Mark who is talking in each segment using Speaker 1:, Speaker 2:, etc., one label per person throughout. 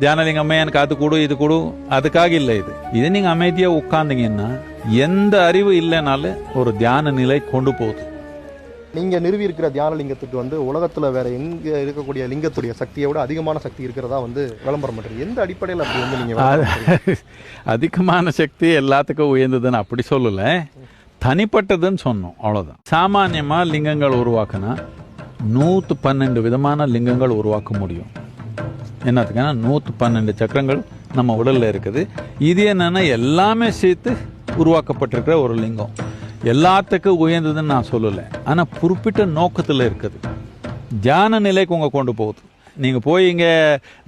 Speaker 1: தியானலிங்கம் அம்மா எனக்கு அது கொடு இது கொடு, அதுக்காக இல்லை. இது நீங்க அமைதியா உட்கார்ந்தீங்கன்னா எந்த அறிவு இல்லைனாலும் ஒரு தியான நிலை கொண்டு போகுது.
Speaker 2: நீங்க நிறுவி இருக்கிற தியான லிங்கத்துக்கு உலகத்துல வேற எங்க இருக்கக்கூடிய லிங்கத்துடைய சக்தியை விட அதிகமான சக்தி இருக்கிறதா விளம்பரம் பண்றீங்க. எந்த அடிப்படையில் அப்படி நீங்க
Speaker 1: அதிகமான சக்தி எல்லாத்துக்கும் உயர்ந்ததுன்னு அப்படி சொல்லல, தனிப்பட்டதுன்னு சொன்னோம், அவ்வளவுதான். சாமானியமா லிங்கங்கள் உருவாக்குனா 112 விதமான லிங்கங்கள் உருவாக்க முடியும். என்னத்துக்குன்னா 112 சக்கரங்கள் நம்ம உடல்ல இருக்குது. இது என்னன்னா எல்லாமே சேர்த்து உருவாக்கப்பட்டிருக்கிற ஒரு லிங்கம். எல்லாத்துக்கும் உயர்ந்ததுன்னு நான் சொல்லலை, ஆனால் குறிப்பிட்ட நோக்கத்தில் இருக்குது. தியான நிலைக்கு உங்க கொண்டு போகுது. நீங்கள் போய் இங்கே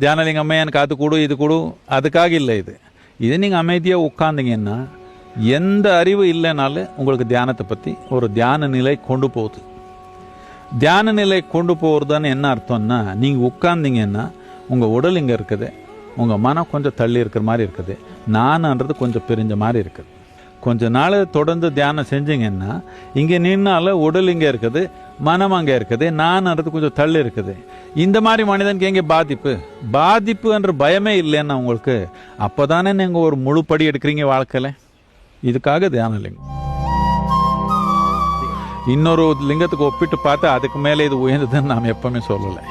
Speaker 1: தியானலிங்கம்மே எனக்கு அது கொடு இது கொடு, அதுக்காக இல்லை. இது நீங்கள் அமைதியாக உட்கார்ந்தீங்கன்னா எந்த அறிவு இல்லைனாலும் உங்களுக்கு தியானத்தை பற்றி ஒரு தியான நிலை கொண்டு போகுது. தியான நிலை கொண்டு போகிறதுன்னு என்ன அர்த்தம்னா, நீங்கள் உட்கார்ந்தீங்கன்னா உங்கள் உடல் இங்கே இருக்குது, உங்கள் மனம் கொஞ்சம் தள்ளி இருக்கிற மாதிரி இருக்குது, நான்ன்றது கொஞ்சம் பிரிஞ்ச மாதிரி இருக்குது. கொஞ்ச நாள் தொடர்ந்து தியானம் செஞ்சீங்கன்னா இங்கே நின்னால உடல் இங்கே இருக்குது, மனம் அங்கே இருக்குது, நான்ன்றது கொஞ்சம் தள்ளி இருக்குது. இந்த மாதிரி மனிதனுக்கு எங்கே பாதிப்பு என்ற பயமே இல்லைன்னா உங்களுக்கு, அப்போதானே நீங்கள் ஒரு முழு படி எடுக்கிறீங்க வாழ்க்கையில். இதுக்காக தியான லிங்கம். இன்னொரு லிங்கத்துக்கு ஒப்பிட்டு பார்த்து அதுக்கு மேலே இது உயர்ந்ததுன்னு நாம் எப்பவுமே சொல்லலை.